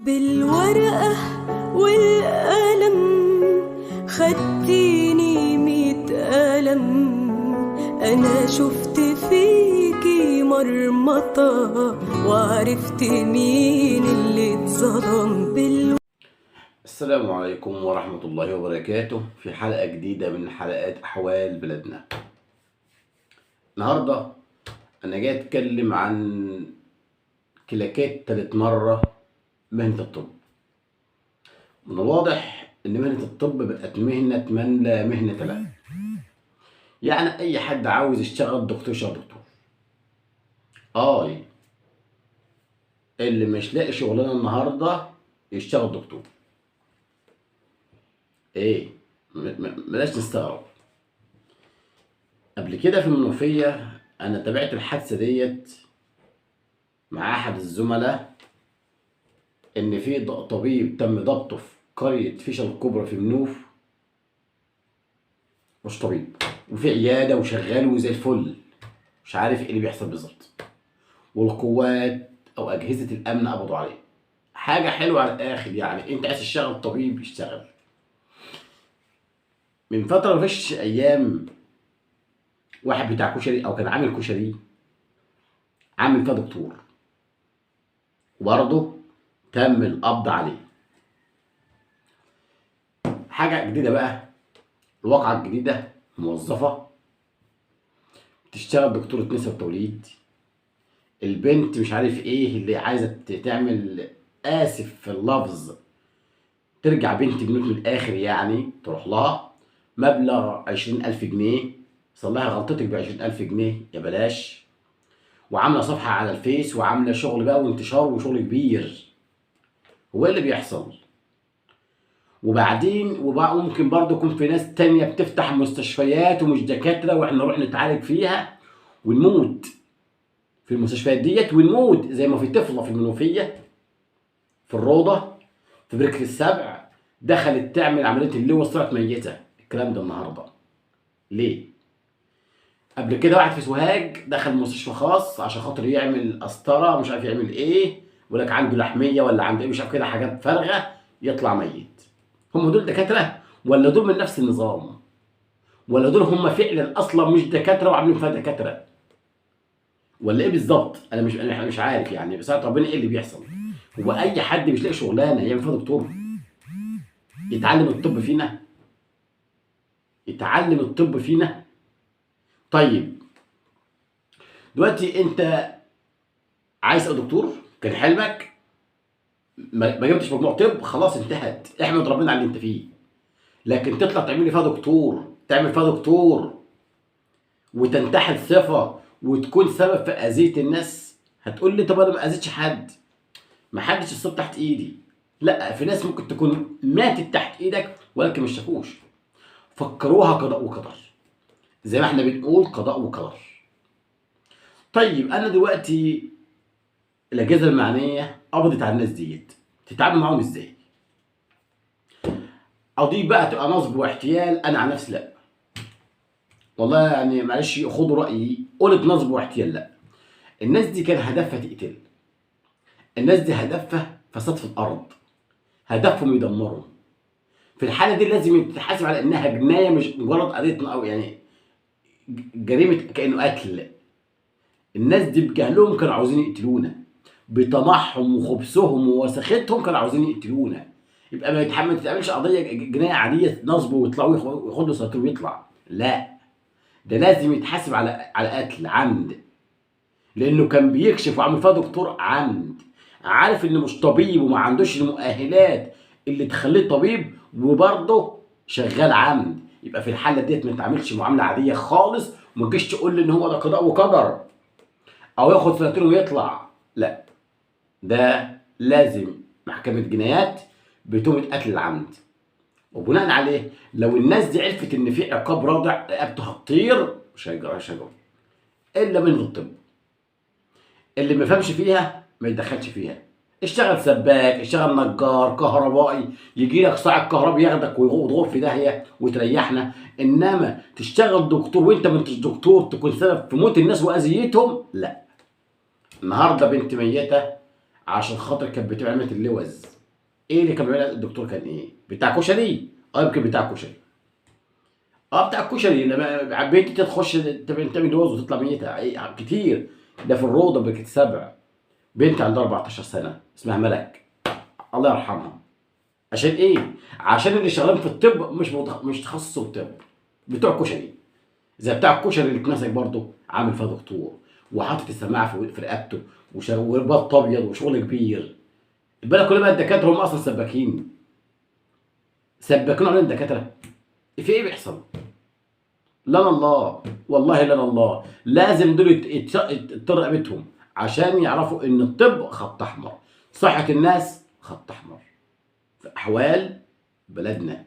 بالورقة والقلم خدتيني 100 قلم. أنا شفت فيكي مرمطة وعرفت مين اللي اتظلم. السلام عليكم ورحمة الله وبركاته في حلقة جديدة من حلقات أحوال بلادنا. النهاردة أنا جاي أتكلم عن كلاكيت تالت مرة مهنة الطب. من الواضح إن مهنة الطب بقت مهنة من لا مهنة له. يعني أي حد عاوز يشتغل دكتور يشتغل دكتور. اللي مش لاقي شغلانة النهاردة يشتغل دكتور. بلاش نستغرب. قبل كده في المنوفية أنا تابعت الحادثة ديت مع أحد الزملاء، إن في طبيب تم ضبطه في قرية فيشل الكبرى في منوف، مش طبيب، وفي عيادة وشغال وزي الفل، مش عارف إيه اللي بيحصل بالظبط، والقوات أو أجهزة الأمن قبضوا عليه. حاجة حلوة على الآخر. يعني أنت عايز تشتغل طبيب اشتغل. من فترة مفيش أيام واحد بتاع كشري أو كان عامل كشري عامل فيها دكتور، وبرضه تم القبض عليه. حاجة جديدة بقى، الواقعة الجديدة، موظفة تشتغل دكتورة نساء وتوليد. البنت مش عارف ايه اللي عايزة تعمل، آسف في اللفظ، ترجع بنت بنوت من الآخر، يعني تروح لها مبلغ 20,000 جنيه، صار لها غلطتك ب20,000 جنيه يا بلاش، وعاملة صفحة على الفيس وعاملة شغل بقى وانتشار وشغل كبير. هو ايه اللي بيحصل؟ وبعدين ممكن برضه يكون في ناس تانية بتفتح مستشفيات ومش دكاترة، واحنا نروح نتعالج فيها ونموت في المستشفيات ديت، ونموت زي ما في طفلة في المنوفية في الروضة في بركة السبع دخلت تعمل عملية اللوز طلعت ميتة. الكلام ده النهاردة ليه؟ قبل كده واحد في سوهاج دخل مستشفى خاص عشان خاطر يعمل قسطرة، مش عارف يعمل ايه، ولك عنده لحمية ولا عنده ايه مش عارف كده، حاجات فارغة، يطلع ميت. هم دول دكاترة ولا دول من نفس النظام؟ ولا دول هم فعلا اصلا مش دكاترة وعاملين فيها دكاترة؟ ولا ايه بالظبط؟ انا مش عارف يعني. بس ربنا ايه اللي بيحصل؟ هو اي حد مش لاقي شغلانه يعمل فيها دكتور؟ يتعلم الطب فينا؟ يتعلم الطب فينا؟ طيب دلوقتي انت عايز تبقى دكتور، كان حلمك، ما جبتش مجموع طب، خلاص انتهت، احمد ربنا على اللي انت فيه. لكن تطلع تعمل فيها دكتور، تعمل فيها دكتور وتنتحل صفه وتكون سبب في اذيه الناس. هتقول لي طب انا ما اذيتش حد، ما حدش الصوت تحت ايدي. لا، في ناس ممكن تكون ماتت تحت ايدك ولكن مش شافوش، فكروها قضاء وقدر، زي ما احنا بنقول قضاء وقدر. طيب انا دلوقتي الاجهزه المعنيه قبضت على الناس ديت، تتعامل معاهم ازاي؟ قضيه بقى تبقى نصب واحتيال؟ انا عن نفسي لا والله، يعني معلش خدوا رايي، قلت نصب واحتيال لا. الناس دي كان هدفها تقتل، الناس دي هدفها فساد في الارض، هدفهم يدمروا. في الحاله دي لازم تتحاسب على انها جنايه، مش مجرد قضيه او يعني جريمه كانه قتل. الناس دي بجهلهم كانوا عاوزين يقتلونا، بطمعهم وخبثهم ووسختهم كانوا عاوزين يقتلونا. يبقى ما تتعملش قضيه جنايه عاديه نصب ويطلعوا ياخدوا سطر ويطلع، لا، ده لازم يتحاسب على قتل عمد، لانه كان بيكشف وعامل فيها دكتور عمد، عارف انه مش طبيب وما عندوش المؤهلات اللي تخليه طبيب، وبرضه شغال عمد. يبقى في الحاله ديت ما تتعاملش معامله عاديه خالص، وما تجيش تقول لي ان هو ده قضاء وقدر او ياخد سنتين ويطلع، لا، ده لازم محكمه جنايات بتهمه قتل العمد. وبناء عليه لو الناس دي عرفت ان في عقاب رادع رقبته هتطير، مش هيجرى الا من الطب. اللي ما فهمش فيها ما يتدخلش فيها. اشتغل سباك، اشتغل نجار، كهربائي، يجي لك صاعق كهرباء ياخدك ويغور في داهيه وتريحنا. انما تشتغل دكتور وانت ما انتش دكتور تكون سبب في موت الناس واذيتهم، لا. النهارده بنت ميته عشان خاطر كانت بتعمل عمليه اللوز، ايه اللي كان بيعملها الدكتور؟ كان ايه؟ بتاع كشري. يمكن بتاع كشري. بتاع الكشري. لما بنتي تخش تعمل جواز وتطلع ميتة كتير. ده في الروضه بكت 7. بنت عندها 14 سنه اسمها ملك، الله يرحمها. عشان ايه؟ عشان اللي شغالين في الطب مش تخصصوا الطب، بتوع كشري. زي بتاع الكشري اللي اتمسك برضه عامل فيها دكتور وحاطط السماعه في رقبته ورباط ابيض وشغل كبير. البلد كلها بقى الدكاتره هم اصلا سباكين. سباكين علينا الدكاتره. في ايه بيحصل؟ لنا الله، والله لنا الله. لازم دول يتطر رقبتهم عشان يعرفوا ان الطب خط احمر، صحه الناس خط احمر في احوال بلدنا.